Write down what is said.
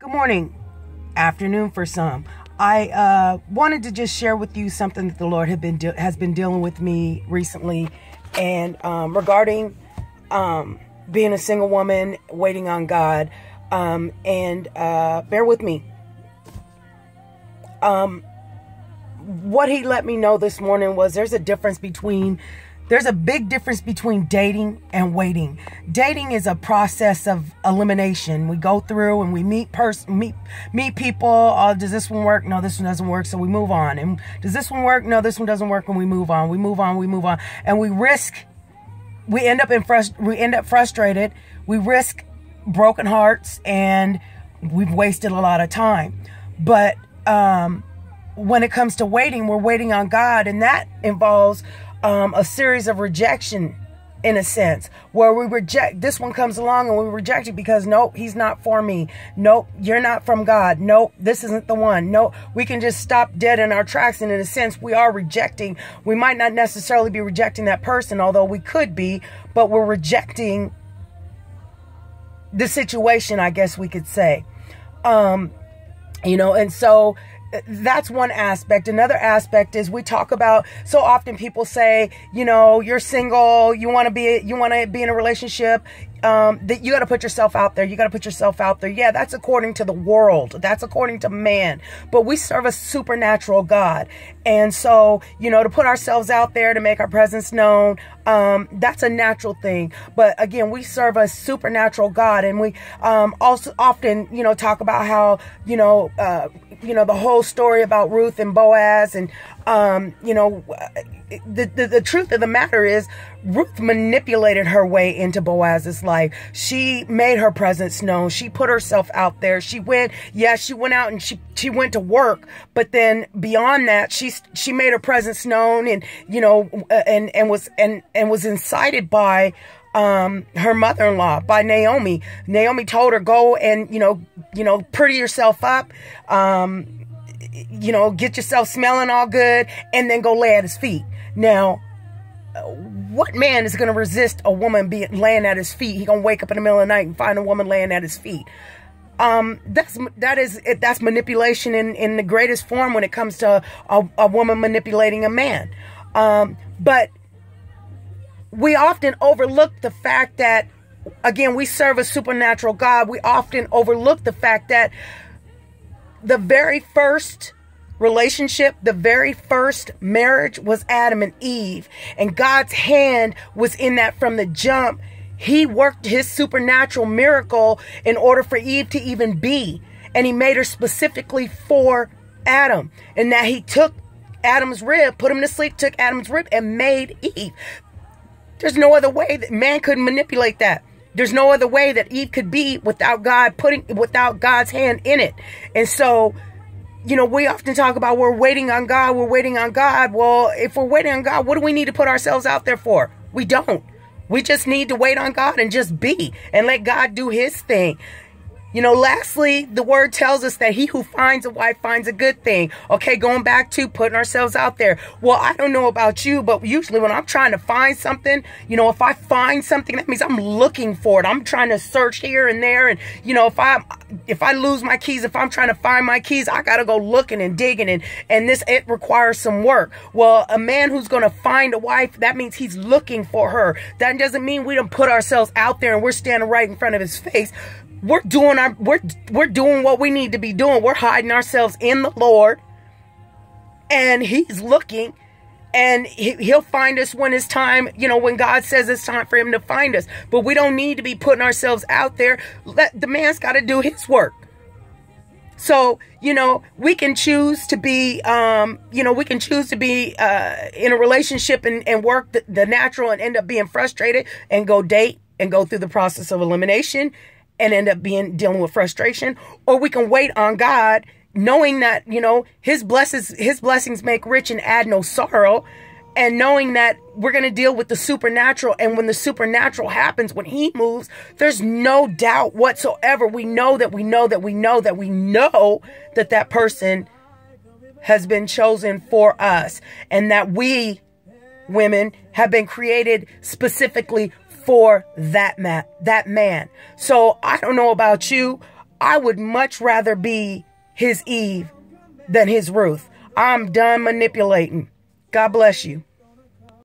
Good morning, afternoon for some. I wanted to just share with you something that the Lord has been dealing with me recently, and regarding being a single woman waiting on God. Bear with me. What He let me know this morning was there's a big difference between dating and waiting. Dating is a process of elimination. We go through and we meet people. Oh, does this one work? No, this one doesn't work. So we move on. And does this one work? No, this one doesn't work. And we move on. We move on. We move on. And we end up frustrated. We risk broken hearts, and we've wasted a lot of time. But when it comes to waiting, we're waiting on God, and that involves a series of rejection, in a sense, where we reject. This one comes along and we reject it because, nope, he's not for me. Nope, you're not from God. Nope, this isn't the one. Nope, we can just stop dead in our tracks. And in a sense, we are rejecting. We might not necessarily be rejecting that person, although we could be, but we're rejecting the situation, I guess we could say. And so that's one aspect. Another aspect is we talk about, so often people say, you're single, you want to be in a relationship, that you got to put yourself out there. You got to put yourself out there. Yeah, that's according to the world. That's according to man. But we serve a supernatural God. And so, to put ourselves out there, to make our presence known, that's a natural thing. But again, we serve a supernatural God. And we also often, talk about how, the whole story about Ruth and Boaz. And, the truth of the matter is, Ruth manipulated her way into Boaz's life. She made her presence known. She put herself out there. She went out and she went to work. But then beyond that, she made her presence known, and and was incited by her mother-in-law, by Naomi. Naomi told her, go and pretty yourself up, get yourself smelling all good, and then go lay at his feet. Now, what man is going to resist a woman laying at his feet? He going to wake up in the middle of the night and find a woman laying at his feet. That's manipulation in the greatest form when it comes to a woman manipulating a man. But we often overlook the fact that, again, we serve a supernatural God. We often overlook the fact that the very first relationship, the very first marriage was Adam and Eve, and God's hand was in that from the jump. He worked his supernatural miracle in order for Eve to even be, and he made her specifically for Adam, and that he took Adam's rib, put him to sleep, took Adam's rib, and made Eve. There's no other way that man could manipulate that. There's no other way that Eve could be without God's hand in it. And so, we often talk about we're waiting on God. We're waiting on God. Well, if we're waiting on God, what do we need to put ourselves out there for? We don't. We just need to wait on God and just be and let God do his thing. Lastly, the word tells us that he who finds a wife finds a good thing. Okay, going back to putting ourselves out there. Well, I don't know about you, but usually when I'm trying to find something, if I find something, that means I'm looking for it. I'm trying to search here and there. And, if I lose my keys, if I'm trying to find my keys, I got to go looking and digging. And it requires some work. Well, a man who's going to find a wife, that means he's looking for her. That doesn't mean we don't put ourselves out there and we're standing right in front of his face. We're doing what we need to be doing. We're hiding ourselves in the Lord, and he's looking, and he'll find us when it's time, when God says it's time for him to find us. But we don't need to be putting ourselves out there. The man's got to do his work. So, we can choose to be, in a relationship and work the natural and end up being frustrated and go date and go through the process of elimination and end up dealing with frustration. Or we can wait on God, knowing that, his blessings make rich and add no sorrow, and knowing that we're going to deal with the supernatural. And when the supernatural happens, when he moves, there's no doubt whatsoever. We know that that person has been chosen for us, and that we women have been created specifically for that man. So I don't know about you. I would much rather be his Eve than his Ruth. I'm done manipulating. God bless you.